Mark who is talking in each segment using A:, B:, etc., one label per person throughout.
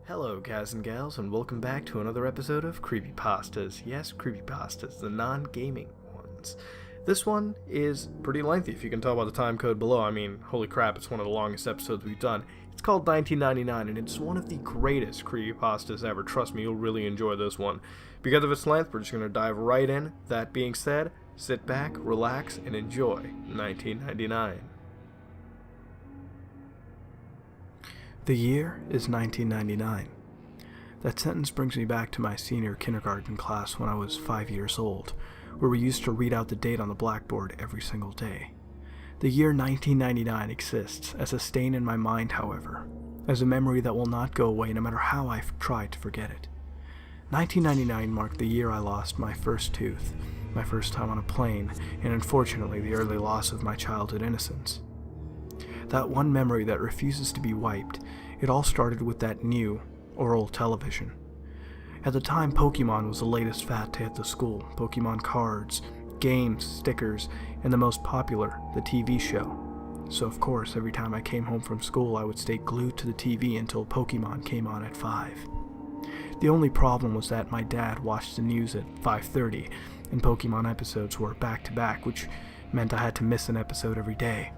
A: Hello guys and gals, and welcome back to another episode of Creepypastas. Yes, Creepypastas, the non-gaming ones. This one is pretty lengthy, if you can tell by the time code below. I mean, holy crap, it's one of the longest episodes we've done. It's called 1999, and it's one of the greatest Creepypastas ever. Trust me, you'll really enjoy this one. Because of its length, we're just going to dive right in. That being said, sit back, relax, and enjoy 1999. The year is 1999. That sentence brings me back to my senior kindergarten class when I was 5 years old, where we used to read out the date on the blackboard every single day. The year 1999 exists as a stain in my mind, however, as a memory that will not go away no matter how I've tried to forget it. 1999 marked the year I lost my first tooth, my first time on a plane, and unfortunately the early loss of my childhood innocence. That one memory that refuses to be wiped, it all started with that new, oral television. At the time, Pokemon was the latest fad to hit the school. Pokemon cards, games, stickers, and the most popular, the TV show. So of course, every time I came home from school, I would stay glued to the TV until Pokemon came on at 5. The only problem was that my dad watched the news at 5:30, and Pokemon episodes were back-to-back, which meant I had to miss an episode every day.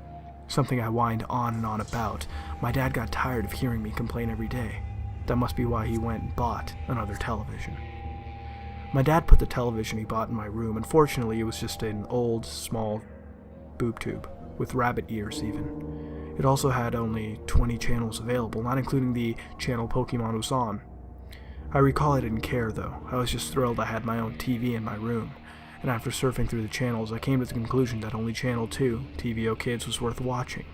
A: Something I whined on and on about. My dad got tired of hearing me complain every day. That must be why he went and bought another television. My dad put the television he bought in my room. Unfortunately, it was just an old, small boob tube, with rabbit ears even. It also had only 20 channels available, not including the channel Pokemon was on. I recall I didn't care though. I was just thrilled I had my own TV in my room. And after surfing through the channels, I came to the conclusion that only Channel 2, TVO Kids, was worth watching.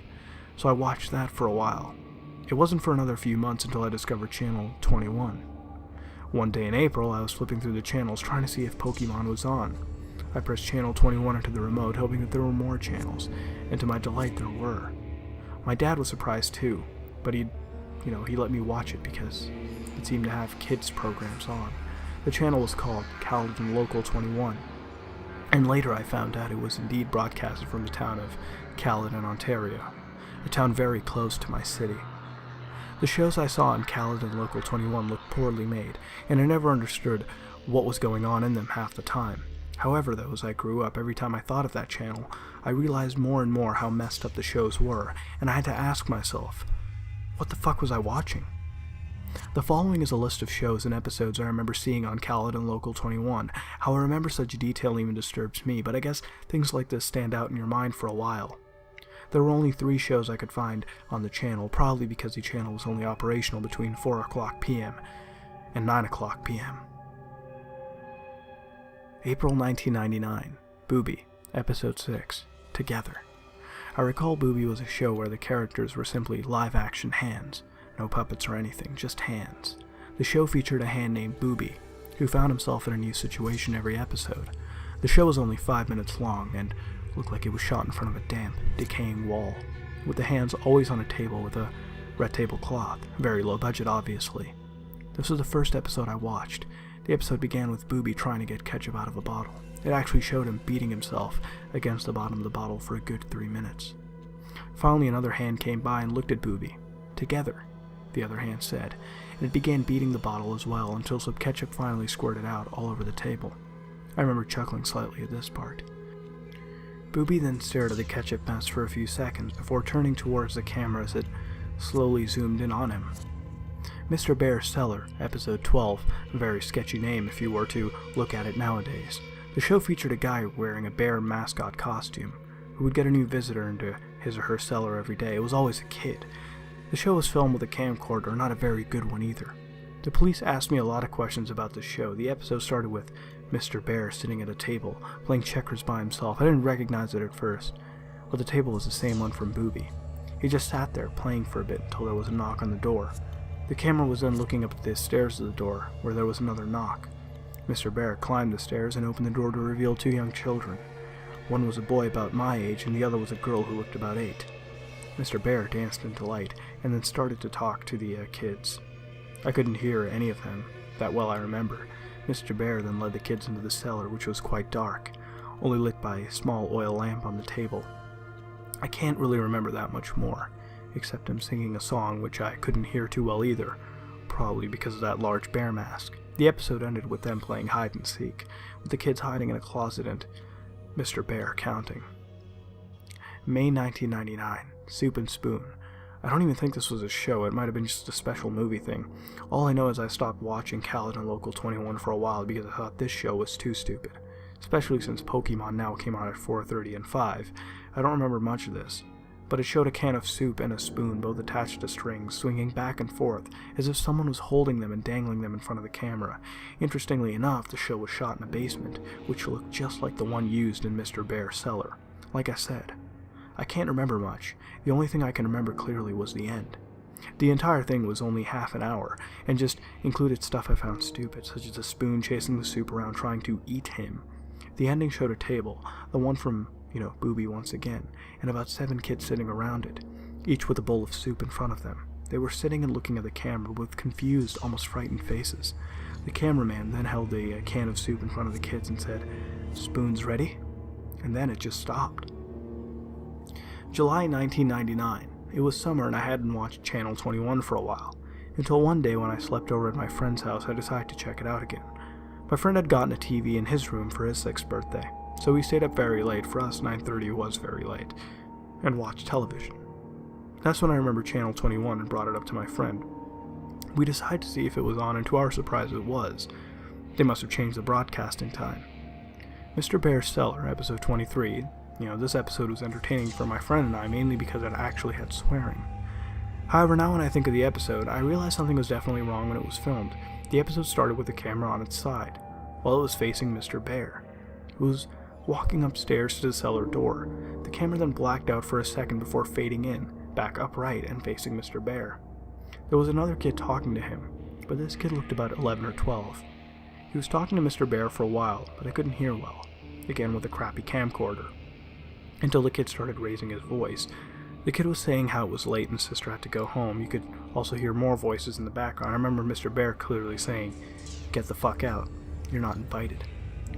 A: So I watched that for a while. It wasn't for another few months until I discovered Channel 21. One day in April, I was flipping through the channels trying to see if Pokemon was on. I pressed Channel 21 into the remote, hoping that there were more channels, and to my delight, there were. My dad was surprised too, but he let me watch it because it seemed to have kids programs on. The channel was called Caledon Local 21. And later I found out it was indeed broadcasted from the town of Caledon, Ontario, a town very close to my city. The shows I saw on Caledon Local 21 looked poorly made, and I never understood what was going on in them half the time. However, though, as I grew up, every time I thought of that channel, I realized more and more how messed up the shows were, and I had to ask myself, what the fuck was I watching? The following is a list of shows and episodes I remember seeing on Caledon Local 21. How I remember such detail even disturbs me, but I guess things like this stand out in your mind for a while. There were only 3 shows I could find on the channel, probably because the channel was only operational between 4 o'clock p.m. and 9 o'clock p.m. April 1999, Booby, Episode 6, Together. I recall Booby was a show where the characters were simply live-action hands. No puppets or anything, just hands. The show featured a hand named Booby, who found himself in a new situation every episode. The show was only 5 minutes long, and looked like it was shot in front of a damp, decaying wall, with the hands always on a table with a red tablecloth. Very low budget, obviously. This was the first episode I watched. The episode began with Booby trying to get ketchup out of a bottle. It actually showed him beating himself against the bottom of the bottle for a good 3 minutes. Finally, another hand came by and looked at Booby. Together, the other hand said, and it began beating the bottle as well until some ketchup finally squirted out all over the table. I remember chuckling slightly at this part. Booby then stared at the ketchup mess for a few seconds before turning towards the camera as it slowly zoomed in on him. Mr. Bear's Cellar, Episode 12, a very sketchy name if you were to look at it nowadays. The show featured a guy wearing a bear mascot costume who would get a new visitor into his or her cellar every day. It was always a kid. The show was filmed with a camcorder, not a very good one either. The police asked me a lot of questions about the show. The episode started with Mr. Bear sitting at a table, playing checkers by himself. I didn't recognize it at first, but the table was the same one from Booby. He just sat there playing for a bit until there was a knock on the door. The camera was then looking up the stairs to the door, where there was another knock. Mr. Bear climbed the stairs and opened the door to reveal 2 young children. One was a boy about my age, and the other was a girl who looked about 8. Mr. Bear danced in delight, and then started to talk to the kids. I couldn't hear any of them that well, I remember. Mr. Bear then led the kids into the cellar, which was quite dark, only lit by a small oil lamp on the table. I can't really remember that much more, except him singing a song which I couldn't hear too well either, probably because of that large bear mask. The episode ended with them playing hide and seek, with the kids hiding in a closet and Mr. Bear counting. May 1999, Soup and Spoon. I don't even think this was a show, it might have been just a special movie thing. All I know is I stopped watching Khaled and Local 21 for a while because I thought this show was too stupid. Especially since Pokemon now came out at 4:30 and 5. I don't remember much of this, but it showed a can of soup and a spoon both attached to strings, swinging back and forth, as if someone was holding them and dangling them in front of the camera. Interestingly enough, the show was shot in a basement, which looked just like the one used in Mr. Bear's cellar. Like I said, I can't remember much. The only thing I can remember clearly was the end. The entire thing was only half an hour, and just included stuff I found stupid, such as a spoon chasing the soup around trying to eat him. The ending showed a table, the one from, Booby once again, and about 7 kids sitting around it, each with a bowl of soup in front of them. They were sitting and looking at the camera with confused, almost frightened faces. The cameraman then held a can of soup in front of the kids and said, "Spoons ready?" And then it just stopped. July 1999. It was summer and I hadn't watched Channel 21 for a while, until one day when I slept over at my friend's house I decided to check it out again. My friend had gotten a TV in his room for his 6th birthday, so we stayed up very late. For us, 9:30 was very late, and watched television. That's when I remembered Channel 21 and brought it up to my friend. We decided to see if it was on, and to our surprise it was. They must have changed the broadcasting time. Mr. Bear's Cellar, episode 23. This episode was entertaining for my friend and I, mainly because it actually had swearing. However, now when I think of the episode, I realize something was definitely wrong when it was filmed. The episode started with the camera on its side, while it was facing Mr. Bear, who was walking upstairs to the cellar door. The camera then blacked out for a second before fading in, back upright and facing Mr. Bear. There was another kid talking to him, but this kid looked about 11 or 12. He was talking to Mr. Bear for a while, but I couldn't hear well, again with a crappy camcorder, until the kid started raising his voice. The kid was saying how it was late and sister had to go home. You could also hear more voices in the background. I remember Mr. Bear clearly saying, "Get the fuck out, you're not invited,"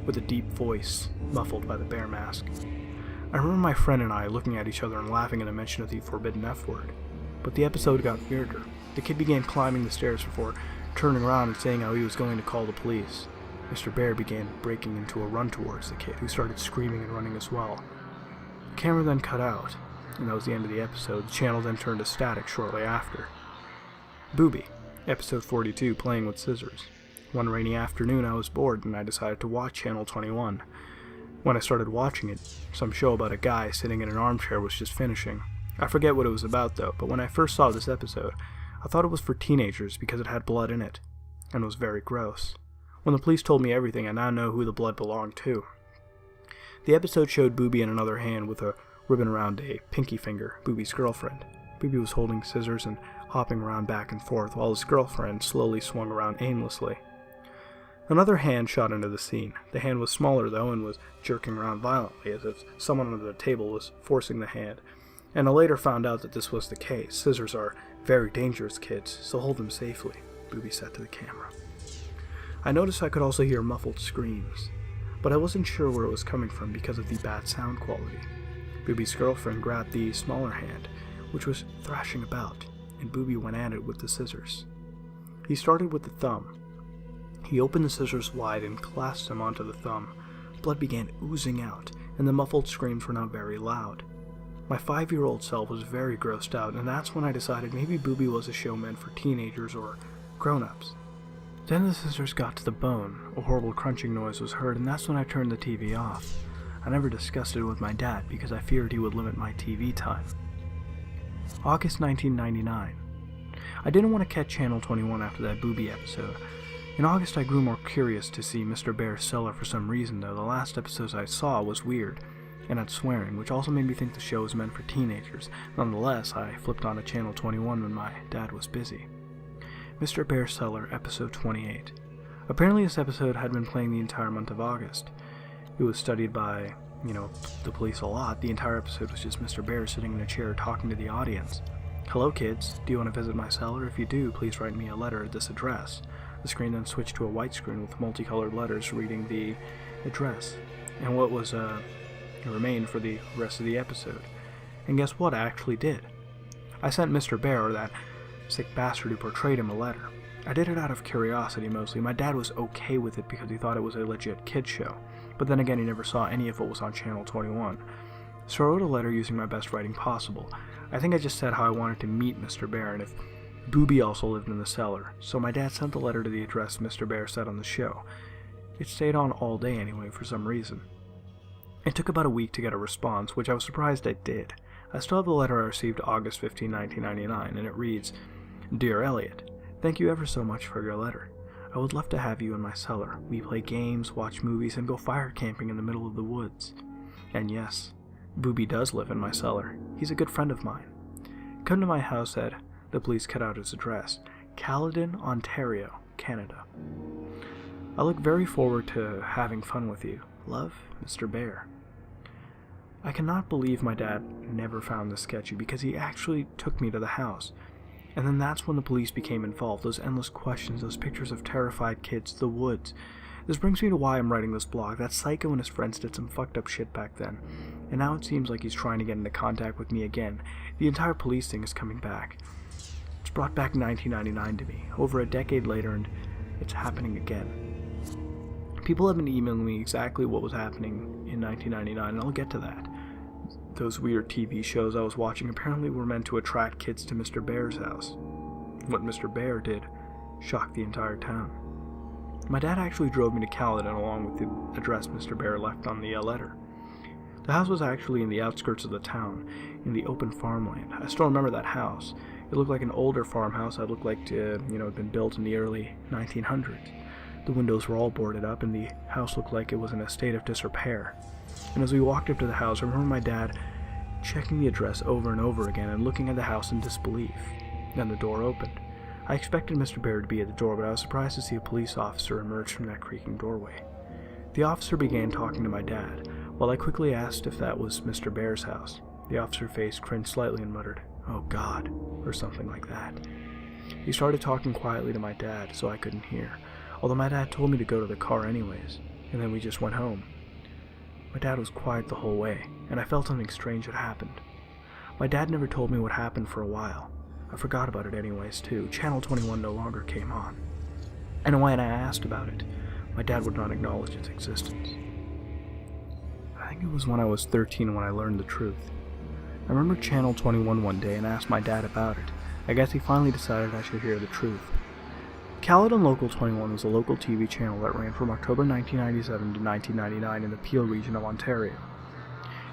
A: with a deep voice, muffled by the bear mask. I remember my friend and I looking at each other and laughing at the mention of the forbidden F word. But the episode got weirder. The kid began climbing the stairs before turning around and saying how he was going to call the police. Mr. Bear began breaking into a run towards the kid, who started screaming and running as well. The camera then cut out, and that was the end of the episode. The channel then turned to static shortly after. Booby, episode 42, Playing with Scissors. One rainy afternoon I was bored and I decided to watch Channel 21. When I started watching it, some show about a guy sitting in an armchair was just finishing. I forget what it was about though, but when I first saw this episode, I thought it was for teenagers because it had blood in it, and was very gross. When the police told me everything, I now know who the blood belonged to. The episode showed Booby in another hand with a ribbon around a pinky finger, Booby's girlfriend. Booby was holding scissors and hopping around back and forth while his girlfriend slowly swung around aimlessly. Another hand shot into the scene. The hand was smaller though and was jerking around violently as if someone under the table was forcing the hand, and I later found out that this was the case. Scissors are very dangerous, kids, so hold them safely, Booby said to the camera. I noticed I could also hear muffled screams, but I wasn't sure where it was coming from because of the bad sound quality. Booby's girlfriend grabbed the smaller hand, which was thrashing about, and Booby went at it with the scissors. He started with the thumb. He opened the scissors wide and clasped them onto the thumb. Blood began oozing out, and the muffled screams were now very loud. My 5-year-old self was very grossed out, and that's when I decided maybe Booby was a show meant for teenagers or grown-ups. Then the scissors got to the bone, a horrible crunching noise was heard, and that's when I turned the TV off. I never discussed it with my dad because I feared he would limit my TV time. August 1999. I didn't want to catch Channel 21 after that Booby episode. In August I grew more curious to see Mr. Bear's Cellar for some reason though. The last episodes I saw was weird, and had swearing, which also made me think the show was meant for teenagers. Nonetheless, I flipped on to Channel 21 when my dad was busy. Mr. Bear's Cellar, episode 28. Apparently this episode had been playing the entire month of August. It was studied by, the police a lot. The entire episode was just Mr. Bear sitting in a chair talking to the audience. "Hello kids, do you want to visit my cellar? If you do, please write me a letter at this address." The screen then switched to a white screen with multicolored letters reading the address, and what was remained for the rest of the episode. And guess what I actually did? I sent Mr. Bear, or that sick bastard who portrayed him, a letter. I did it out of curiosity mostly. My dad was okay with it because he thought it was a legit kid show, but then again he never saw any of what was on Channel 21. So I wrote a letter using my best writing possible. I think I just said how I wanted to meet Mr. Bear and if Booby also lived in the cellar, so my dad sent the letter to the address Mr. Bear said on the show. It stayed on all day anyway for some reason. It took about a week to get a response, which I was surprised it did. I still have the letter I received August 15, 1999, and it reads, Dear Elliot, thank you ever so much for your letter. I would love to have you in my cellar. We play games, watch movies, and go fire camping in the middle of the woods. And yes, Booby does live in my cellar. He's a good friend of mine. Come to my house at, the police cut out his address, Caledon, Ontario, Canada. I look very forward to having fun with you. Love, Mr. Bear. I cannot believe my dad never found this sketchy because he actually took me to the house. And then that's when the police became involved. Those endless questions, those pictures of terrified kids, the woods. This brings me to why I'm writing this blog. That psycho and his friends did some fucked up shit back then. And now it seems like he's trying to get into contact with me again. The entire police thing is coming back. It's brought back 1999 to me, over a decade later, and it's happening again. People have been emailing me exactly what was happening in 1999, and I'll get to that. Those weird TV shows I was watching apparently were meant to attract kids to Mr. Bear's house. What Mr. Bear did shocked the entire town. My dad actually drove me to Caledon along with the address Mr. Bear left on the letter. The house was actually in the outskirts of the town, in the open farmland. I still remember that house. It looked like an older farmhouse that looked like to, had been built in the early 1900s. The windows were all boarded up, and the house looked like it was in a state of disrepair. And as we walked up to the house, I remember my dad checking the address over and over again and looking at the house in disbelief. Then the door opened. I expected Mr. Bear to be at the door, but I was surprised to see a police officer emerge from that creaking doorway. The officer began talking to my dad, while I quickly asked if that was Mr. Bear's house. The officer's face cringed slightly and muttered, "Oh God," or something like that. He started talking quietly to my dad, so I couldn't hear, although my dad told me to go to the car anyways, and then we just went home. My dad was quiet the whole way, and I felt something strange had happened. My dad never told me what happened for a while. I forgot about it anyways, too. Channel 21 no longer came on. And when I asked about it, my dad would not acknowledge its existence. I think it was when I was 13 when I learned the truth. I remember Channel 21 one day and asked my dad about it. I guess he finally decided I should hear the truth. Caledon Local 21 was a local TV channel that ran from October 1997 to 1999 in the Peel region of Ontario.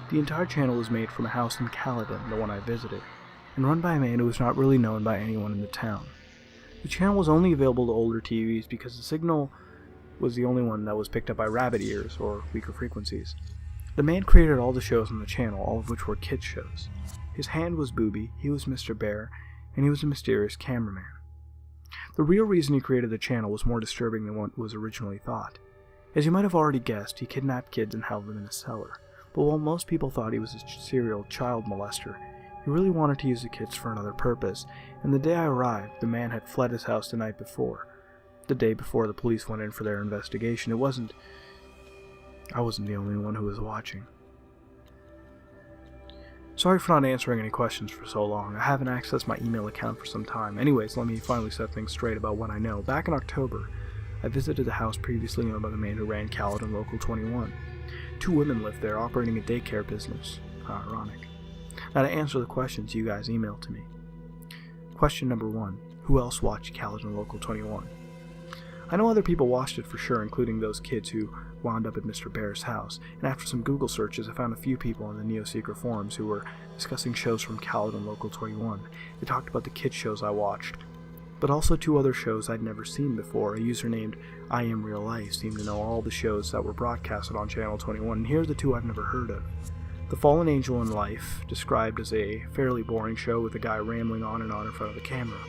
A: The entire channel was made from a house in Caledon, the one I visited, and run by a man who was not really known by anyone in the town. The channel was only available to older TVs because the signal was the only one that was picked up by rabbit ears, or weaker frequencies. The man created all the shows on the channel, all of which were kids' shows. His hand was Booby, he was Mr. Bear, and he was a mysterious cameraman. The real reason he created the channel was more disturbing than what was originally thought. As you might have already guessed, he kidnapped kids and held them in a cellar. But while most people thought he was a serial child molester, he really wanted to use the kids for another purpose, and the day I arrived, the man had fled his house the night before. The day before the police went in for their investigation, I wasn't the only one who was watching. Sorry for not answering any questions for so long. I haven't accessed my email account for some time. Anyways, let me finally set things straight about what I know. Back in October, I visited the house previously owned by the man who ran Caledon Local 21. 2 women lived there, operating a daycare business. How ironic. Now to answer the questions you guys emailed to me. Question number 1. Who else watched Caledon Local 21? I know other people watched it for sure, including those kids who wound up at Mr. Bear's house, and after some Google searches I found a few people on the Neo-Seeker forums who were discussing shows from Caledon Local 21. They talked about the kids shows I watched, but also 2 other shows I'd never seen before. A user named I Am Real Life seemed to know all the shows that were broadcasted on Channel 21, and here are the 2 I've never heard of. The Fallen Angel in Life, described as a fairly boring show with a guy rambling on and on in front of the camera,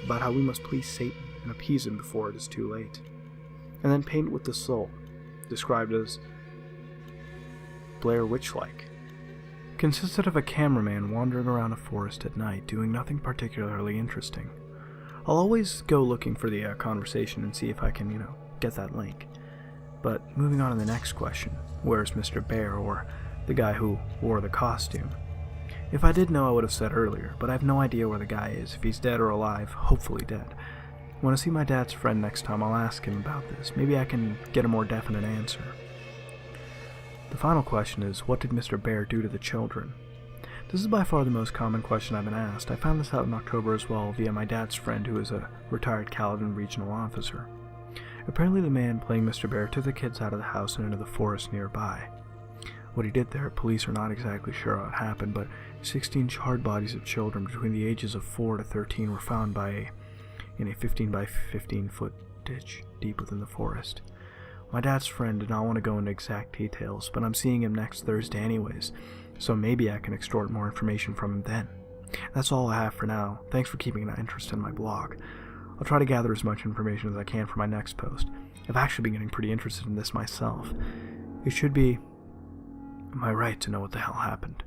A: about how we must please Satan and appease him before it is too late. And then Paint with the Soul, described as Blair Witch-like. Consisted of a cameraman wandering around a forest at night, doing nothing particularly interesting. I'll always go looking for the conversation and see if I can, get that link. But moving on to the next question, where's Mr. Bear, or the guy who wore the costume? If I did know, I would have said earlier, but I have no idea where the guy is, if he's dead or alive, hopefully dead. When I see my dad's friend next time, I'll ask him about this. Maybe I can get a more definite answer. The final question is, what did Mr. Bear do to the children? This is by far the most common question I've been asked. I found this out in October as well via my dad's friend, who is a retired Caledon regional officer. Apparently the man playing Mr. Bear took the kids out of the house and into the forest nearby. What he did there, police are not exactly sure how it happened, but 16 charred bodies of children between the ages of 4 to 13 were found in a 15 by 15 foot ditch deep within the forest. My dad's friend did not want to go into exact details, but I'm seeing him next Thursday anyways, so maybe I can extort more information from him then. That's all I have for now. Thanks for keeping an interest in my blog. I'll try to gather as much information as I can for my next post. I've actually been getting pretty interested in this myself. It should be my right to know what the hell happened.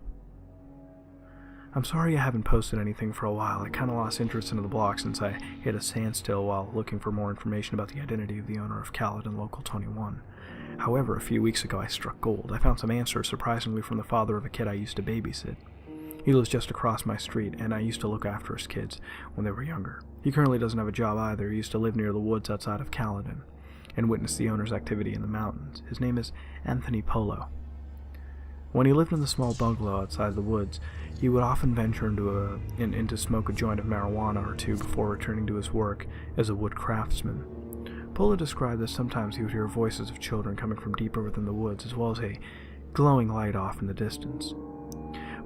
A: I'm sorry I haven't posted anything for a while. I kinda lost interest in the blog since I hit a standstill while looking for more information about the identity of the owner of Caledon Local 21. However, a few weeks ago I struck gold. I found some answers, surprisingly, from the father of a kid I used to babysit. He lives just across my street, and I used to look after his kids when they were younger. He currently doesn't have a job either. He used to live near the woods outside of Caledon and witness the owner's activity in the mountains. His name is Anthony Polo. When he lived in the small bungalow outside the woods, he would often venture into smoke a joint of marijuana or two before returning to his work as a wood craftsman. Polo described that sometimes he would hear voices of children coming from deeper within the woods, as well as a glowing light off in the distance.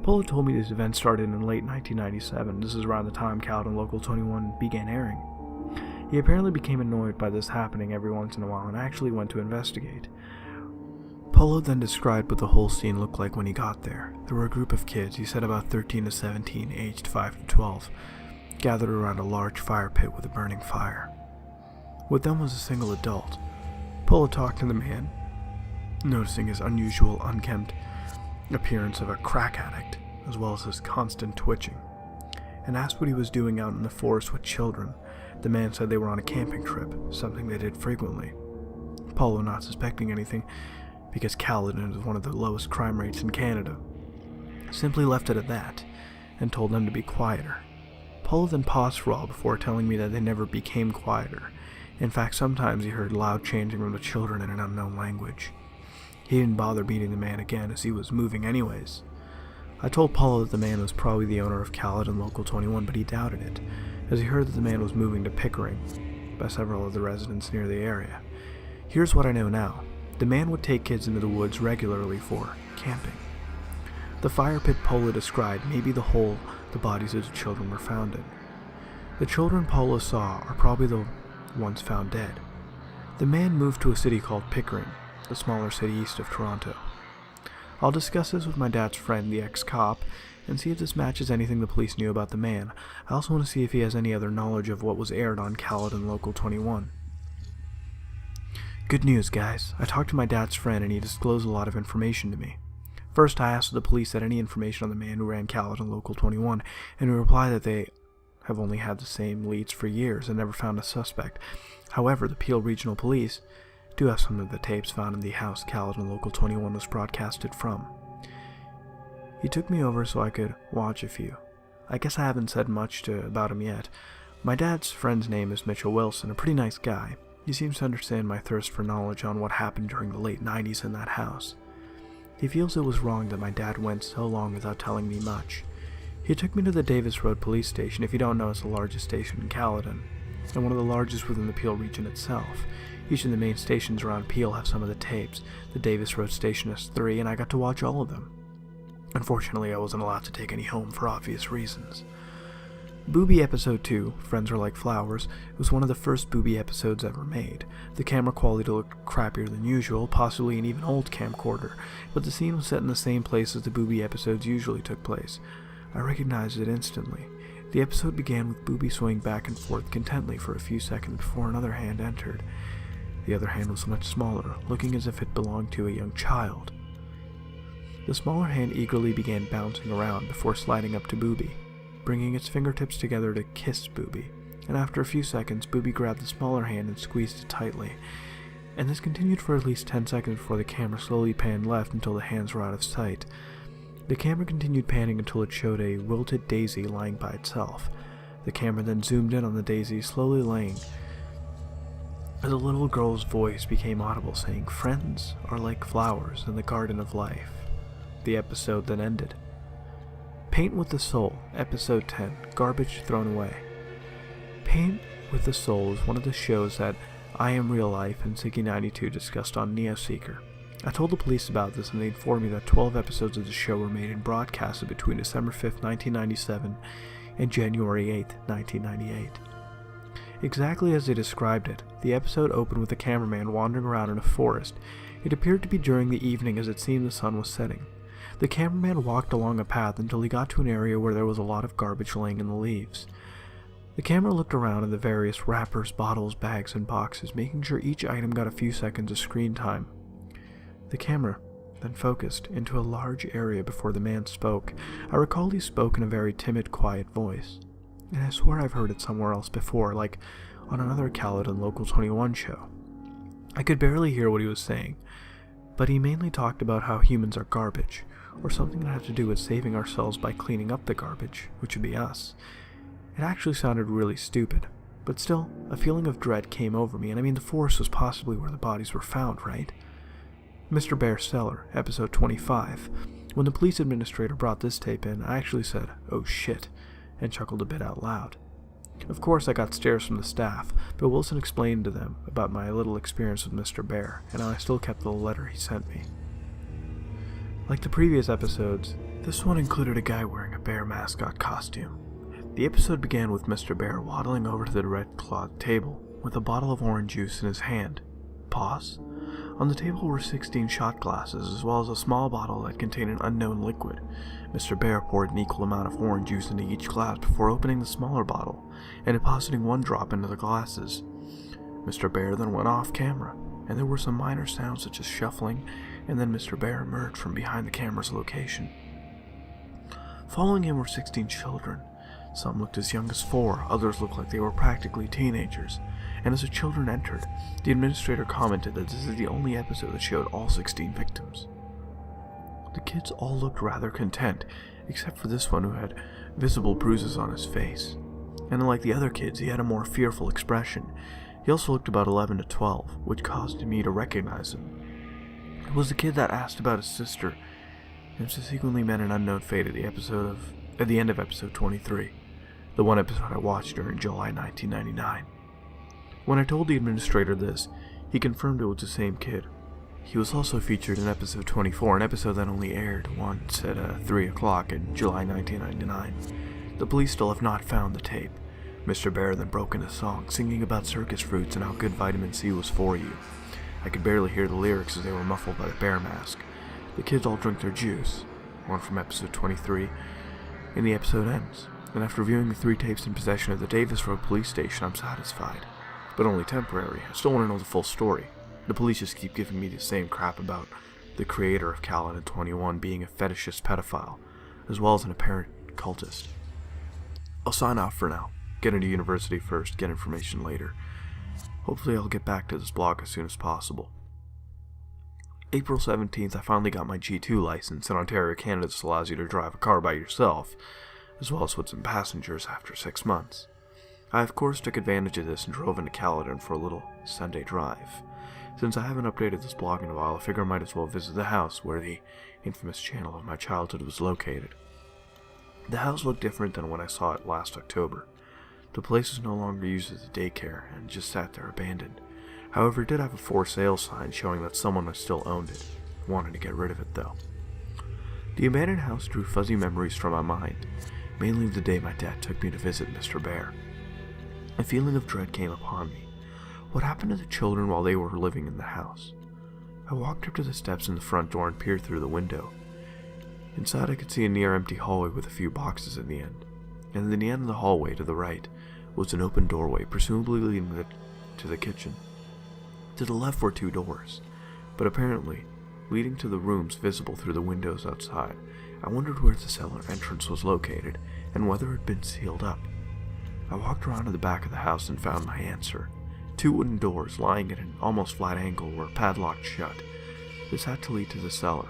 A: Polo told me these events started in late 1997. This is around the time Caledon Local 21 began airing. He apparently became annoyed by this happening every once in a while and actually went to investigate. Polo then described what the whole scene looked like when he got there. There were a group of kids, he said about 13 to 17, aged 5 to 12, gathered around a large fire pit with a burning fire. With them was a single adult. Polo talked to the man, noticing his unusual, unkempt appearance of a crack addict, as well as his constant twitching, and asked what he was doing out in the forest with children. The man said they were on a camping trip, something they did frequently. Polo, not suspecting anything, because Caledon is one of the lowest crime rates in Canada, simply left it at that, and told them to be quieter. Polo then paused for a while before telling me that they never became quieter. In fact, sometimes he heard loud chanting from the children in an unknown language. He didn't bother beating the man again, as he was moving anyways. I told Polo that the man was probably the owner of Caledon Local 21, but he doubted it, as he heard that the man was moving to Pickering by several of the residents near the area. Here's what I know now. The man would take kids into the woods regularly for camping. The fire pit Polo described may be the hole the bodies of the children were found in. The children Polo saw are probably the ones found dead. The man moved to a city called Pickering, the smaller city east of Toronto. I'll discuss this with my dad's friend, the ex-cop, and see if this matches anything the police knew about the man. I also want to see if he has any other knowledge of what was aired on Caledon Local 21. Good news, guys. I talked to my dad's friend and he disclosed a lot of information to me. First, I asked if the police had any information on the man who ran Caledon Local 21, and he replied that they have only had the same leads for years and never found a suspect. However, the Peel Regional Police do have some of the tapes found in the house Caledon Local 21 was broadcasted from. He took me over so I could watch a few. I guess I haven't said much about him yet. My dad's friend's name is Mitchell Wilson, a pretty nice guy. He seems to understand my thirst for knowledge on what happened during the late 90s in that house. He feels it was wrong that my dad went so long without telling me much. He took me to the Davis Road Police Station. If you don't know, it's the largest station in Caledon, and one of the largest within the Peel region itself. Each of the main stations around Peel have some of the tapes. The Davis Road Station has 3, and I got to watch all of them. Unfortunately, I wasn't allowed to take any home for obvious reasons. Booby Episode 2, Friends Are Like Flowers, was one of the first Booby episodes ever made. The camera quality looked crappier than usual, possibly an even old camcorder, but the scene was set in the same place as the Booby episodes usually took place. I recognized it instantly. The episode began with Booby swaying back and forth contently for a few seconds before another hand entered. The other hand was much smaller, looking as if it belonged to a young child. The smaller hand eagerly began bouncing around before sliding up to Booby, bringing its fingertips together to kiss Booby, and after a few seconds, Booby grabbed the smaller hand and squeezed it tightly, and this continued for at least 10 seconds before the camera slowly panned left until the hands were out of sight. The camera continued panning until it showed a wilted daisy lying by itself. The camera then zoomed in on the daisy slowly laying as a little girl's voice became audible saying, "Friends are like flowers in the garden of life." The episode then ended. Paint with the Soul, Episode 10, Garbage Thrown Away. Paint with the Soul is one of the shows that I Am Real Life and Ziggy 92 discussed on Neoseeker. I told the police about this and they informed me that 12 episodes of the show were made and broadcasted between December 5th, 1997 and January 8th, 1998. Exactly as they described it, the episode opened with a cameraman wandering around in a forest. It appeared to be during the evening as it seemed the sun was setting. The cameraman walked along a path until he got to an area where there was a lot of garbage laying in the leaves. The camera looked around at the various wrappers, bottles, bags, and boxes, making sure each item got a few seconds of screen time. The camera then focused into a large area before the man spoke. I recall he spoke in a very timid, quiet voice, and I swear I've heard it somewhere else before, like on another Khaled and Local 21 show. I could barely hear what he was saying, but he mainly talked about how humans are garbage, or something that had to do with saving ourselves by cleaning up the garbage, which would be us. It actually sounded really stupid, but still, a feeling of dread came over me, and I mean the forest was possibly where the bodies were found, right? Mr. Bear's Cellar, Episode 25. When the police administrator brought this tape in, I actually said, "Oh shit," and chuckled a bit out loud. Of course I got stares from the staff, but Wilson explained to them about my little experience with Mr. Bear, and how I still kept the letter he sent me. Like the previous episodes, this one included a guy wearing a bear mascot costume. The episode began with Mr. Bear waddling over to the red cloth table with a bottle of orange juice in his hand. Pause. On the table were 16 shot glasses, as well as a small bottle that contained an unknown liquid. Mr. Bear poured an equal amount of orange juice into each glass before opening the smaller bottle and depositing one drop into the glasses. Mr. Bear then went off camera, and there were some minor sounds such as shuffling, and then Mr. Bear emerged from behind the camera's location. Following him were 16 children. Some looked as young as 4, others looked like they were practically teenagers. And as the children entered, the administrator commented that this is the only episode that showed all 16 victims. The kids all looked rather content, except for this one who had visible bruises on his face. And unlike the other kids, he had a more fearful expression. He also looked about 11 to 12, which caused me to recognize him. It was the kid that asked about his sister, and subsequently met an unknown fate at the end of episode 23, the one episode I watched during July 1999. When I told the administrator this, he confirmed it was the same kid. He was also featured in episode 24, an episode that only aired once at 3 o'clock in July 1999. The police still have not found the tape. Mr. Bear then broke into song, singing about circus fruits and how good vitamin C was for you. I could barely hear the lyrics as they were muffled by the bear mask. The kids all drink their juice, one from episode 23, and the episode ends. And after viewing the 3 tapes in possession of the Davis Road police station, I'm satisfied. But only temporary. I still want to know the full story. The police just keep giving me the same crap about the creator of Khaled and 21 being a fetishist pedophile, as well as an apparent cultist. I'll sign off for now. Get into university first, get information later. Hopefully I'll get back to this blog as soon as possible. April 17th, I finally got my G2 license. In Ontario, Canada, this allows you to drive a car by yourself, as well as with some passengers after 6 months. I of course took advantage of this and drove into Caledon for a little Sunday drive. Since I haven't updated this blog in a while, I figure I might as well visit the house where the infamous channel of my childhood was located. The house looked different than when I saw it last October. The place was no longer used as a daycare and just sat there abandoned. However, it did have a for sale sign showing that someone still owned it. I wanted to get rid of it though. The abandoned house drew fuzzy memories from my mind, mainly the day my dad took me to visit Mr. Bear. A feeling of dread came upon me. What happened to the children while they were living in the house? I walked up to the steps in the front door and peered through the window. Inside I could see a near-empty hallway with a few boxes in the end. And in the end of the hallway to the right was an open doorway, presumably leading to the kitchen. To the left were 2 doors, but apparently leading to the rooms visible through the windows outside. I wondered where the cellar entrance was located and whether it had been sealed up. I walked around to the back of the house and found my answer. 2 wooden doors lying at an almost flat angle were padlocked shut. This had to lead to the cellar.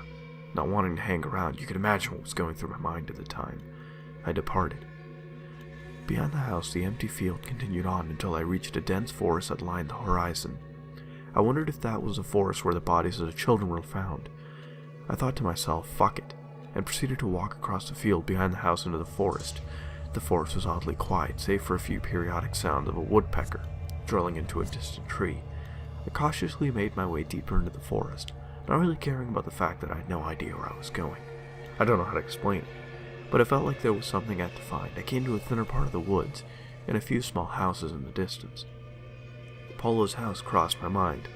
A: Not wanting to hang around, you could imagine what was going through my mind at the time. I departed. Beyond the house, the empty field continued on until I reached a dense forest that lined the horizon. I wondered if that was a forest where the bodies of the children were found. I thought to myself, fuck it, and proceeded to walk across the field behind the house into the forest. The forest was oddly quiet, save for a few periodic sounds of a woodpecker drilling into a distant tree. I cautiously made my way deeper into the forest, not really caring about the fact that I had no idea where I was going. I don't know how to explain it, but it felt like there was something I had to find. I came to a thinner part of the woods, and a few small houses in the distance. Paulo's house crossed my mind,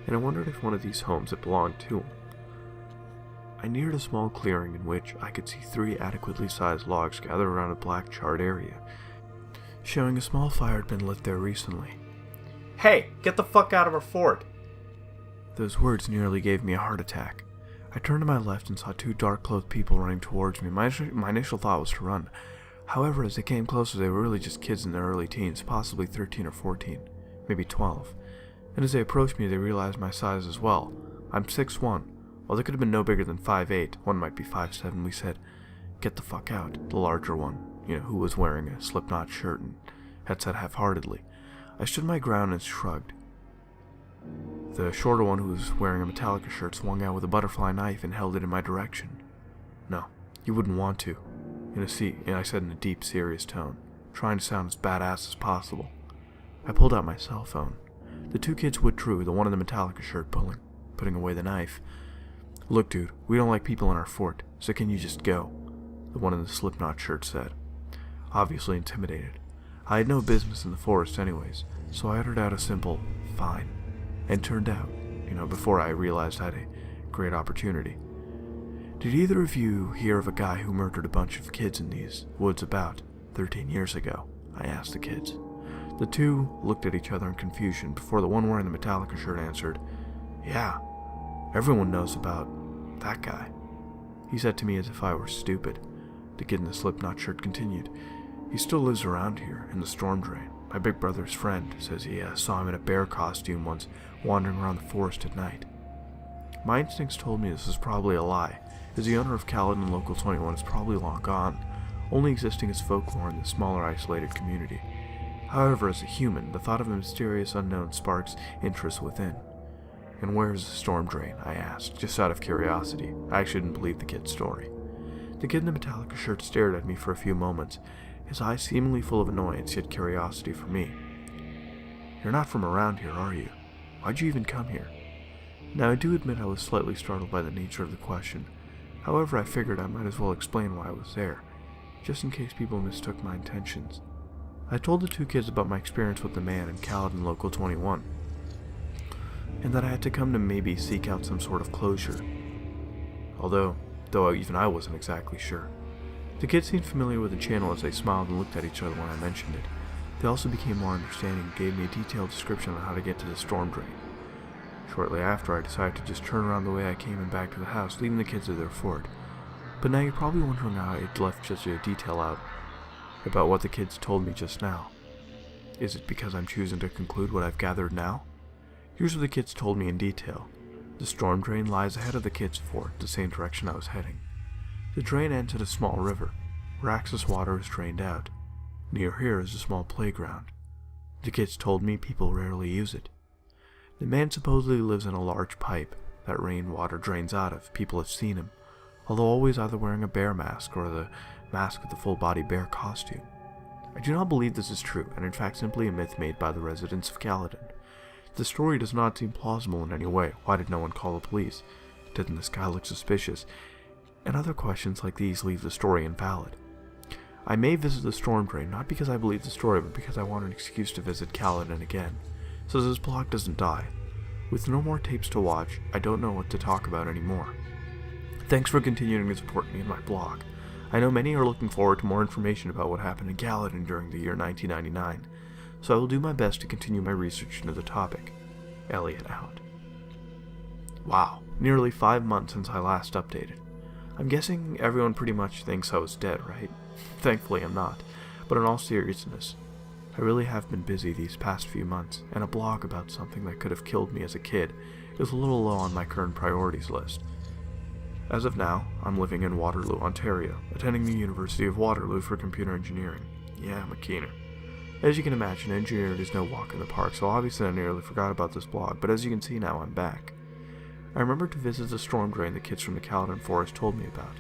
A: and I wondered if one of these homes had belonged to him. I neared a small clearing in which I could see 3 adequately sized logs gathered around a black charred area, showing a small fire had been lit there recently. "Hey, get the fuck out of our fort!" Those words nearly gave me a heart attack. I turned to my left and saw 2 dark-clothed people running towards me. My initial thought was to run. However, as they came closer, they were really just kids in their early teens, possibly 13 or 14, maybe 12. And as they approached me, they realized my size as well. I'm 6'1". While they could have been no bigger than 5'8", one might be 5'7", we said, "Get the fuck out," the larger one, who was wearing a slipknot shirt and had said half-heartedly. I stood my ground and shrugged. The shorter one, who was wearing a Metallica shirt, swung out with a butterfly knife and held it in my direction. "No, you wouldn't want to," I said in a deep, serious tone, trying to sound as badass as possible. I pulled out my cell phone. The 2 kids withdrew, the one in the Metallica shirt putting away the knife. "Look, dude, we don't like people in our fort, so can you just go?" the one in the slipknot shirt said. Obviously intimidated. I had no business in the forest anyways, so I uttered out a simple, "Fine," and turned out, before I realized I had a great opportunity. "Did either of you hear of a guy who murdered a bunch of kids in these woods about 13 years ago?" I asked the kids. The 2 looked at each other in confusion before the one wearing the Metallica shirt answered, "Yeah, everyone knows about that guy," he said to me as if I were stupid. The kid in the slipknot shirt continued, "He still lives around here, in the storm drain. My big brother's friend says he saw him in a bear costume once wandering around the forest at night." My instincts told me this was probably a lie, as the owner of Caledon Local 21 is probably long gone, only existing as folklore in the smaller isolated community. However, as a human, the thought of a mysterious unknown sparks interest within. "And where is the storm drain?" I asked, just out of curiosity. I actually didn't believe the kid's story. The kid in the Metallica shirt stared at me for a few moments, his eyes seemingly full of annoyance yet curiosity for me. "You're not from around here, are you? Why'd you even come here?" Now, I do admit I was slightly startled by the nature of the question. However, I figured I might as well explain why I was there, just in case people mistook my intentions. I told the 2 kids about my experience with the man in Caledon Local 21, and that I had to come to maybe seek out some sort of closure. Though even I wasn't exactly sure. The kids seemed familiar with the channel as they smiled and looked at each other when I mentioned it. They also became more understanding and gave me a detailed description on how to get to the storm drain. Shortly after, I decided to just turn around the way I came and back to the house, leaving the kids to their fort. But now you're probably wondering how I left such a detail out about what the kids told me just now. Is it because I'm choosing to conclude what I've gathered now? Here's what the kids told me in detail. The storm drain lies ahead of the kids' fort, the same direction I was heading. The drain ends at a small river, where excess water is drained out. Near here is a small playground. The kids told me people rarely use it. The man supposedly lives in a large pipe that rainwater drains out of. People have seen him, although always either wearing a bear mask or the mask with the full-body bear costume. I do not believe this is true, and in fact simply a myth made by the residents of Caledon. The story does not seem plausible in any way. Why did no one call the police? Didn't this guy look suspicious? And other questions like these leave the story invalid. I may visit the storm drain, not because I believe the story, but because I want an excuse to visit Caledon again, so this blog doesn't die. With no more tapes to watch, I don't know what to talk about anymore. Thanks for continuing to support me in my blog. I know many are looking forward to more information about what happened in Caledon during the year 1999, so I will do my best to continue my research into the topic. Elliot out. Wow, nearly 5 months since I last updated. I'm guessing everyone pretty much thinks I was dead, right? Thankfully I'm not, but in all seriousness, I really have been busy these past few months, and a blog about something that could have killed me as a kid is a little low on my current priorities list. As of now, I'm living in Waterloo, Ontario, attending the University of Waterloo for computer engineering. Yeah, I'm a keener. As you can imagine, engineering is no walk in the park, so obviously I nearly forgot about this blog, but as you can see now, I'm back. I remembered to visit the storm drain the kids from the Caledon Forest told me about.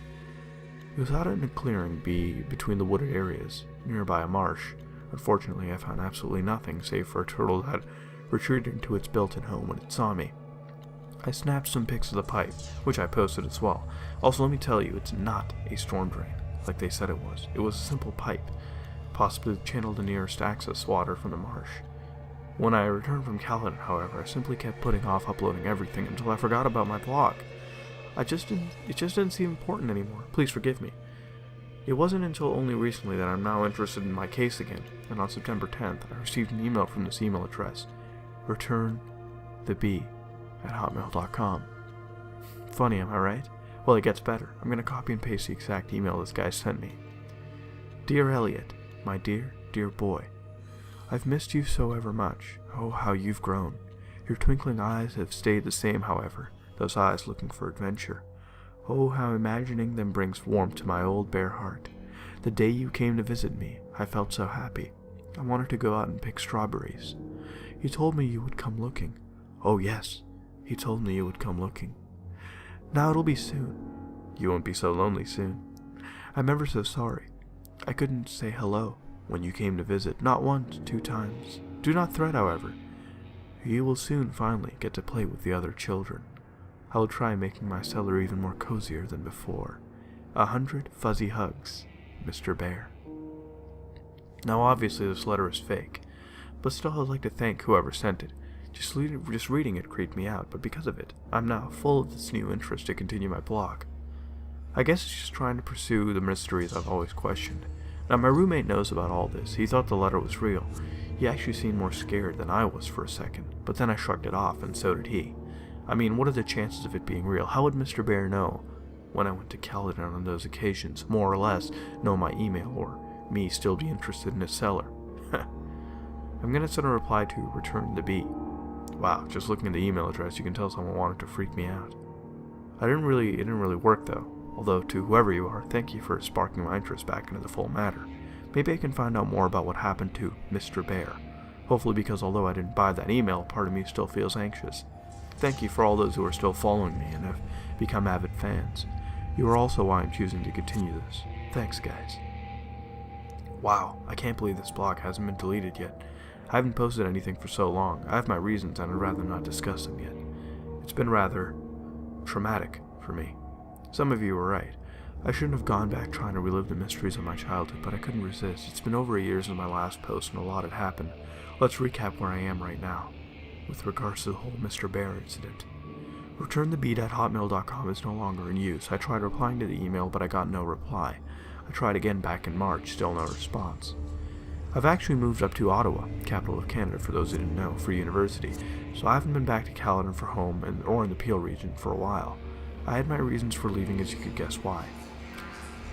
A: It was out in a clearing between the wooded areas, nearby a marsh. Unfortunately, I found absolutely nothing save for a turtle that retreated into its built-in home when it saw me. I snapped some pics of the pipe, which I posted as well. Also, let me tell you, it's not a storm drain, like they said it was. It was a simple pipe, possibly channeled the nearest access water from the marsh. When I returned from Caledon, however, I simply kept putting off uploading everything until I forgot about my blog. It just didn't seem important anymore. Please forgive me. It wasn't until only recently that I'm now interested in my case again, and on September 10th, I received an email from this email address, returntheb@hotmail.com. Funny, am I right? Well, it gets better. I'm going to copy and paste the exact email this guy sent me. Dear Elliot, my dear, dear boy, I've missed you so ever much. Oh, how you've grown. Your twinkling eyes have stayed the same, however, those eyes looking for adventure. Oh, how imagining them brings warmth to my old bare heart. The day you came to visit me, I felt so happy. I wanted to go out and pick strawberries. You told me you would come looking. Oh yes, he told me you would come looking. Now it'll be soon. You won't be so lonely soon. I'm ever so sorry. I couldn't say hello when you came to visit, not once, 2 times. Do not fret, however. You will soon finally get to play with the other children. I will try making my cellar even more cozier than before. 100 fuzzy hugs, Mr. Bear. Now obviously this letter is fake, but still I'd like to thank whoever sent it. Just reading it creeped me out, but because of it, I'm now full of this new interest to continue my blog. I guess it's just trying to pursue the mysteries I've always questioned. Now my roommate knows about all this. He thought the letter was real. He actually seemed more scared than I was for a second, but then I shrugged it off, and so did he. I mean, what are the chances of it being real? How would Mr. Bear know when I went to Caledon on those occasions, more or less know my email, or me still be interested in his cellar? I'm gonna send a reply to return the bee. Wow, just looking at the email address, you can tell someone wanted to freak me out. It didn't really work though. Although to whoever you are, thank you for sparking my interest back into the full matter. Maybe I can find out more about what happened to Mr. Bear. Hopefully, because although I didn't buy that email, part of me still feels anxious. Thank you for all those who are still following me and have become avid fans. You are also why I'm choosing to continue this. Thanks, guys. Wow, I can't believe this blog hasn't been deleted yet. I haven't posted anything for so long. I have my reasons and I'd rather not discuss them yet. It's been rather traumatic for me. Some of you were right. I shouldn't have gone back trying to relive the mysteries of my childhood, but I couldn't resist. It's been over a year since my last post and a lot had happened. Let's recap where I am right now, with regards to the whole Mr. Bear incident. Returntheb@hotmail.com is no longer in use. I tried replying to the email, but I got no reply. I tried again back in March, still no response. I've actually moved up to Ottawa, capital of Canada for those who didn't know, for university, so I haven't been back to Caledon for home or in the Peel region for a while. I had my reasons for leaving, as you could guess why.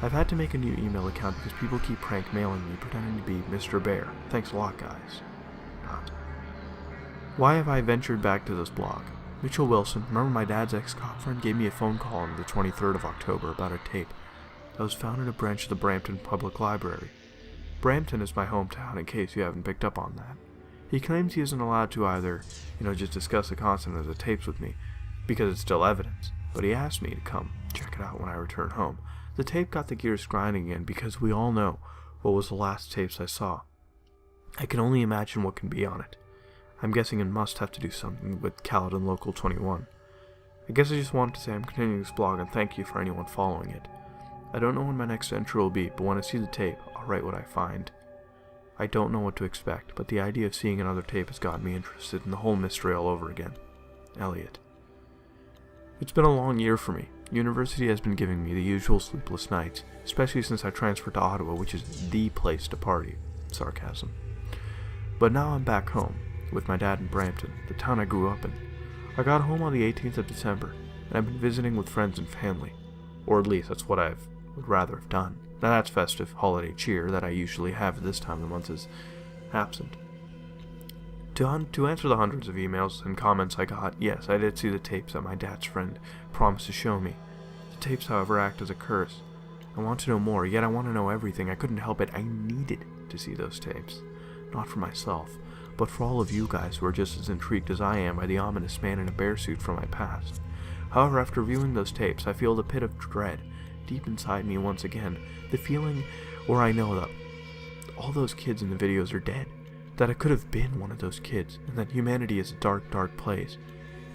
A: I've had to make a new email account because people keep prank mailing me pretending to be Mr. Bear. Thanks a lot, guys. Not. Why have I ventured back to this blog? Mitchell Wilson, remember my dad's ex-cop friend, gave me a phone call on the 23rd of October about a tape that was found in a branch of the Brampton Public Library. Brampton is my hometown, in case you haven't picked up on that. He claims he isn't allowed to either, just discuss the content of the tapes with me, because it's still evidence, but he asked me to come check it out when I return home. The tape got the gears grinding again because we all know what was the last tapes I saw. I can only imagine what can be on it. I'm guessing it must have to do something with Caledon Local 21. I guess I just wanted to say I'm continuing this blog and thank you for anyone following it. I don't know when my next entry will be, but when I see the tape, I'll write what I find. I don't know what to expect, but the idea of seeing another tape has gotten me interested in the whole mystery all over again. Elliot. It's been a long year for me. University has been giving me the usual sleepless nights, especially since I transferred to Ottawa, which is the place to party. Sarcasm. But now I'm back home, with my dad in Brampton, the town I grew up in. I got home on the 18th of December, and I've been visiting with friends and family. Or at least that's what I would rather have done. Now that's festive holiday cheer that I usually have at this time of the month is absent. To answer the hundreds of emails and comments I got, yes, I did see the tapes that my dad's friend promised to show me. The tapes, however, act as a curse. I want to know more, yet I want to know everything. I couldn't help it. I needed to see those tapes. Not for myself, but for all of you guys who are just as intrigued as I am by the ominous man in a bear suit from my past. However, after viewing those tapes, I feel the pit of dread deep inside me once again, the feeling where I know that all those kids in the videos are dead, that I could have been one of those kids, and that humanity is a dark, dark place.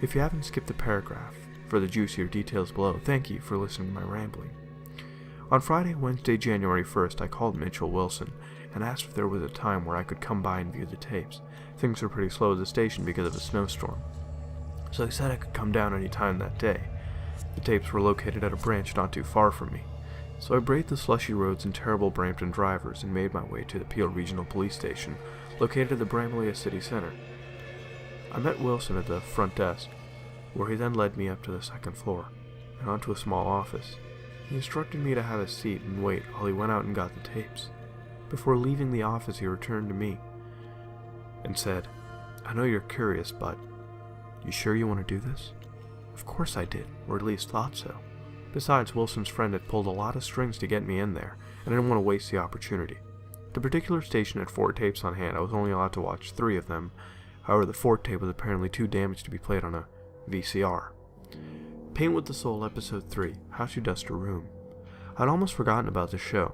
A: If you haven't skipped the paragraph for the juicier details below, thank you for listening to my rambling. On Friday, Wednesday, January 1st, I called Mitchell Wilson and asked if there was a time where I could come by and view the tapes. Things were pretty slow at the station because of a snowstorm, so he said I could come down any time that day. The tapes were located at a branch not too far from me, so I braved the slushy roads and terrible Brampton drivers and made my way to the Peel Regional Police Station, located at the Bramalea City Center. I met Wilson at the front desk, where he then led me up to the second floor and onto a small office. He instructed me to have a seat and wait while he went out and got the tapes. Before leaving the office, he returned to me and said, "I know you're curious, but you sure you want to do this?" Of course I did, or at least thought so. Besides, Wilson's friend had pulled a lot of strings to get me in there, and I didn't want to waste the opportunity. The particular station had 4 tapes on hand. I was only allowed to watch 3 of them. However, the 4th tape was apparently too damaged to be played on a VCR. Paint with the Soul, Episode 3, How to Dust a Room. I'd almost forgotten about this show.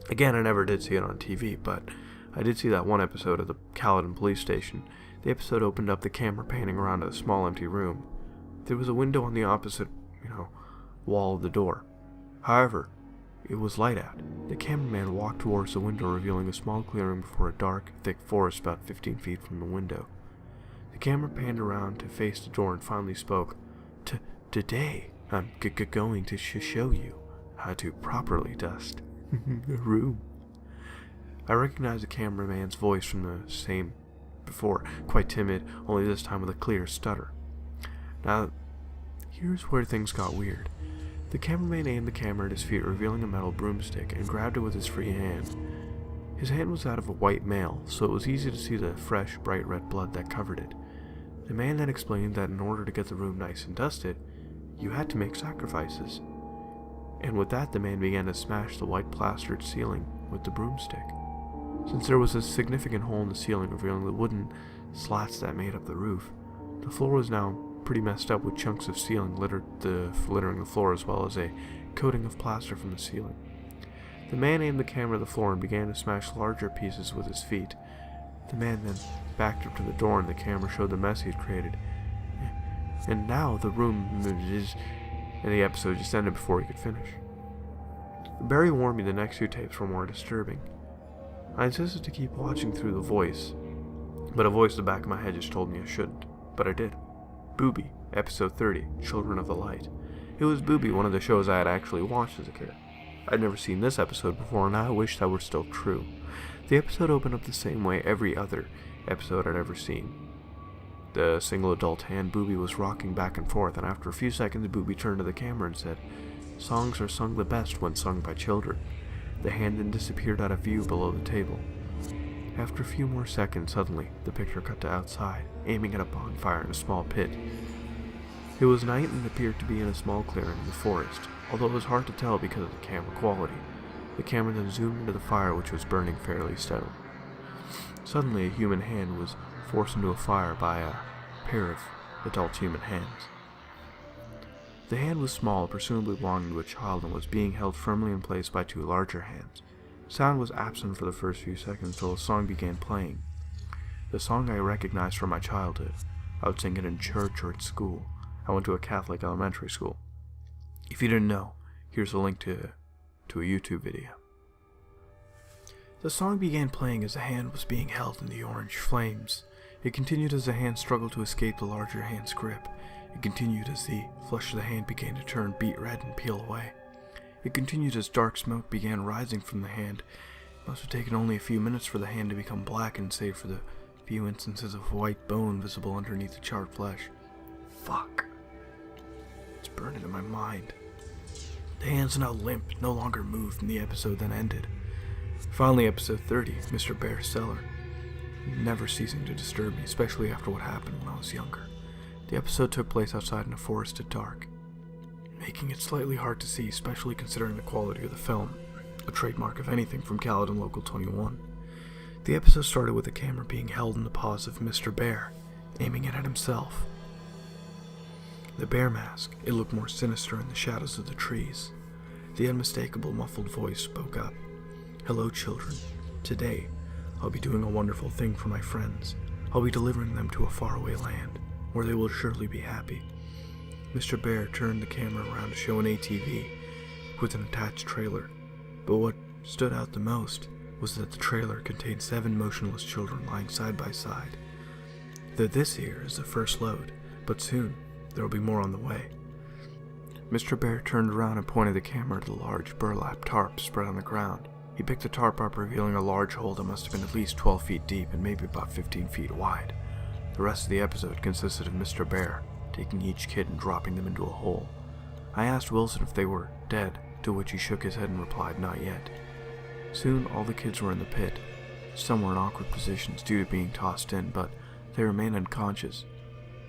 A: Again, I never did see it on TV, but I did see that one episode of the Caledon Police Station. The episode opened up the camera panning around a small empty room. There was a window on the opposite, wall of the door. However, it was light out. The cameraman walked towards the window, revealing a small clearing before a dark, thick forest about 15 feet from the window. The camera panned around to face the door and finally spoke. Today, I'm going to show you how to properly dust a room." I recognized the cameraman's voice from the same before, quite timid, only this time with a clear stutter. Now, here's where things got weird. The cameraman aimed the camera at his feet, revealing a metal broomstick, and grabbed it with his free hand. His hand was that of a white male, so it was easy to see the fresh, bright red blood that covered it. The man then explained that in order to get the room nice and dusted, you had to make sacrifices. And with that, the man began to smash the white plastered ceiling with the broomstick. Since there was a significant hole in the ceiling revealing the wooden slats that made up the roof, the floor was now pretty messed up with chunks of ceiling littering the floor, as well as a coating of plaster from the ceiling. The man aimed the camera at the floor and began to smash larger pieces with his feet. The man then backed up to the door and the camera showed the mess he had created. And now the room is... And the episode just ended before he could finish. Barry warned me the next 2 tapes were more disturbing. I insisted to keep watching through the voice, but a voice in the back of my head just told me I shouldn't. But I did. Booby, Episode 30, Children of the Light. It was Booby, one of the shows I had actually watched as a kid. I'd never seen this episode before, and I wished that were still true. The episode opened up the same way every other episode I'd ever seen. The single adult hand Booby was rocking back and forth, and after a few seconds, Booby turned to the camera and said, "Songs are sung the best when sung by children." The hand then disappeared out of view below the table. After a few more seconds, suddenly, the picture cut to outside, aiming at a bonfire in a small pit. It was night and appeared to be in a small clearing in the forest, although it was hard to tell because of the camera quality. The camera then zoomed into the fire, which was burning fairly steadily. Suddenly, a human hand was forced into a fire by a pair of adult human hands. The hand was small, presumably belonging to a child, and was being held firmly in place by 2 larger hands. Sound was absent for the first few seconds until a song began playing. The song I recognized from my childhood. I would sing it in church or at school. I went to a Catholic elementary school. If you didn't know, here's a link to a YouTube video. The song began playing as the hand was being held in the orange flames. It continued as the hand struggled to escape the larger hand's grip. It continued as the flesh of the hand began to turn beet red and peel away. It continued as dark smoke began rising from the hand. It must have taken only a few minutes for the hand to become blackened, save for the few instances of white bone visible underneath the charred flesh. Fuck. It's burned into my mind. The hands now limp, no longer moved, and the episode then ended. Finally, episode 30, Mr. Bear's Cellar. Never ceasing to disturb me, especially after what happened when I was younger. The episode took place outside in a forest at dark, making it slightly hard to see, especially considering the quality of the film, a trademark of anything from Caledon Local 21. The episode started with the camera being held in the paws of Mr. Bear, aiming it at himself. The bear mask, it looked more sinister in the shadows of the trees. The unmistakable muffled voice spoke up. "Hello, children. Today, I'll be doing a wonderful thing for my friends. I'll be delivering them to a faraway land, where they will surely be happy." Mr. Bear turned the camera around to show an ATV with an attached trailer, but what stood out the most was that the trailer contained 7 motionless children lying side by side. This here is the first load, but soon there will be more on the way. Mr. Bear turned around and pointed the camera at a large burlap tarp spread on the ground. He picked the tarp up, revealing a large hole that must have been at least 12 feet deep and maybe about 15 feet wide. The rest of the episode consisted of Mr. Bear taking each kid and dropping them into a hole. I asked Wilson if they were dead, to which he shook his head and replied, "Not yet." Soon all the kids were in the pit. Some were in awkward positions due to being tossed in, but they remain unconscious.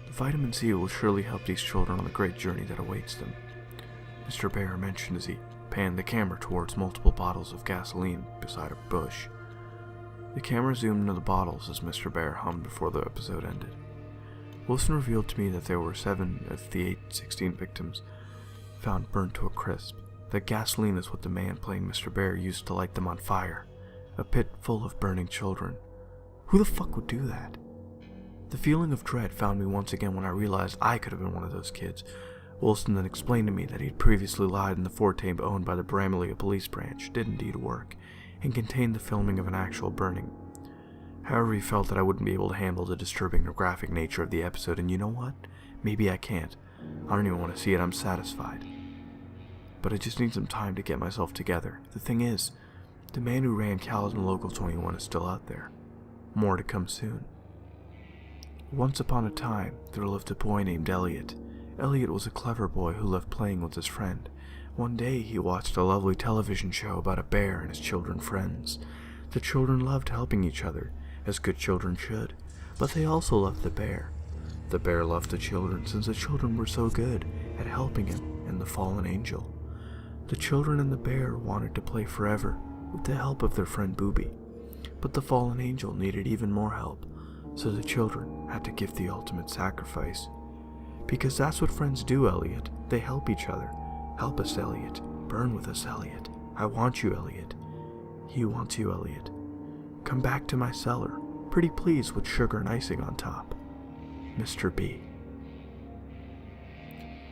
A: The vitamin C will surely help these children on the great journey that awaits them, Mr. Bear mentioned as he panned the camera towards multiple bottles of gasoline beside a bush. The camera zoomed into the bottles as Mr. Bear hummed before the episode ended. Wilson revealed to me that there were 7 of the 16 victims found burnt to a crisp. That gasoline is what the man playing Mr. Bear used to light them on fire. A pit full of burning children. Who the fuck would do that? The feeling of dread found me once again when I realized I could have been one of those kids. Wilson then explained to me that he had previously lied in the forte owned by the Bramelia police branch did indeed work, and contained the filming of an actual burning. However, he felt that I wouldn't be able to handle the disturbing or graphic nature of the episode, and you know what? Maybe I can't. I don't even want to see it, I'm satisfied. But I just need some time to get myself together. The thing is, the man who ran Caledon Local 21 is still out there. More to come soon. Once upon a time, there lived a boy named Elliot. Elliot was a clever boy who loved playing with his friend. One day, he watched a lovely television show about a bear and his children friends. The children loved helping each other, as good children should, but they also loved the bear. The bear loved the children since the children were so good at helping him and the fallen angel. The children and the bear wanted to play forever with the help of their friend Booby, but the fallen angel needed even more help, so the children had to give the ultimate sacrifice. Because that's what friends do, Elliot. They help each other. Help us, Elliot. Burn with us, Elliot. I want you, Elliot. He wants you, Elliot. Come back to my cellar, pretty please with sugar and icing on top. Mr. B.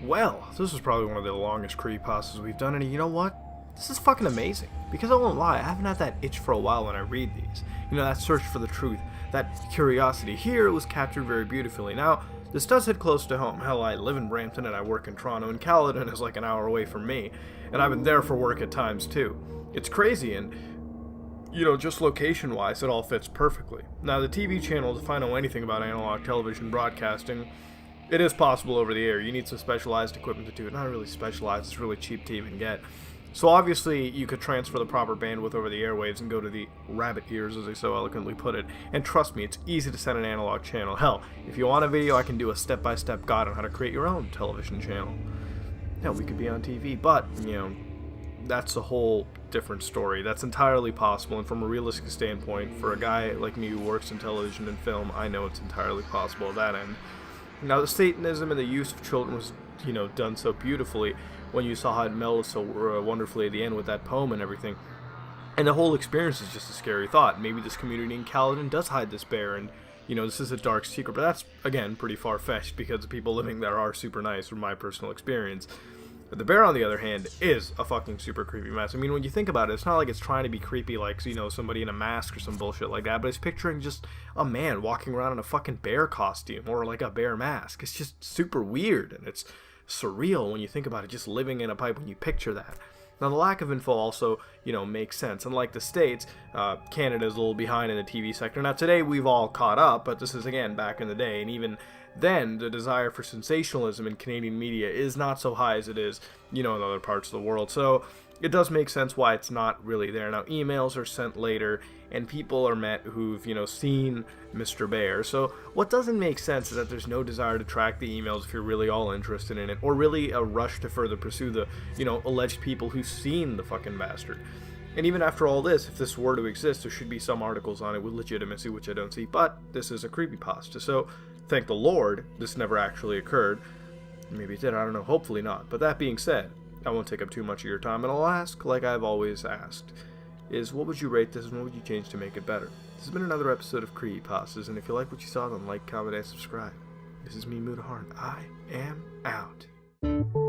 B: Well, this is probably one of the longest creepypastas we've done, and you know what? This is fucking amazing. Because I won't lie, I haven't had that itch for a while when I read these. You know, that search for the truth, that curiosity. Here it was captured very beautifully. Now, this does hit close to home. Hell, I live in Brampton and I work in Toronto, and Caledon is like an hour away from me. And I've been there for work at times too. It's crazy, and you know, just location-wise, it all fits perfectly. Now, the TV channels, if I know anything about analog television broadcasting, it is possible over the air. You need some specialized equipment to do it. Not really specialized, it's really cheap to even get. So obviously, you could transfer the proper bandwidth over the airwaves and go to the rabbit ears, as they so eloquently put it. And trust me, it's easy to set an analog channel. Hell, if you want a video, I can do a step-by-step guide on how to create your own television channel. Hell, we could be on TV, but, you know, that's a whole different story. That's entirely possible, and from a realistic standpoint, for a guy like me who works in television and film, I know it's entirely possible at that end. Now, the Satanism and the use of children was, you know, done so beautifully when you saw how it melded so wonderfully at the end with that poem and everything. And the whole experience is just a scary thought. Maybe this community in Caledon does hide this bear, and, you know, this is a dark secret, but that's, again, pretty far-fetched because the people living there are super nice from my personal experience. But the bear, on the other hand, is a fucking super creepy mess. I mean, when you think about it, it's not like it's trying to be creepy like, you know, somebody in a mask or some bullshit like that, but it's picturing just a man walking around in a fucking bear costume or like a bear mask. It's just super weird, and it's surreal when you think about it, just living in a pipe when you picture that. Now, the lack of info also, you know, makes sense. Unlike the States, Canada's a little behind in the TV sector. Now, today we've all caught up, but this is, again, back in the day, and even then, the desire for sensationalism in Canadian media is not so high as it is, you know, in other parts of the world. So it does make sense why it's not really there. Now, emails are sent later, and people are met who've, you know, seen Mr. Bear. So what doesn't make sense is that there's no desire to track the emails if you're really all interested in it, or really a rush to further pursue the, you know, alleged people who've seen the fucking bastard. And even after all this, if this were to exist, there should be some articles on it with legitimacy, which I don't see. But this is a creepypasta, so thank the Lord this never actually occurred. Maybe it did, I don't know, hopefully not. But that being said, I won't take up too much of your time, and I'll ask, like I've always asked, is what would you rate this and what would you change to make it better? This has been another episode of Creepypastas, and if you like what you saw, then like, comment, and subscribe. This is me, Mudaharn. I am out.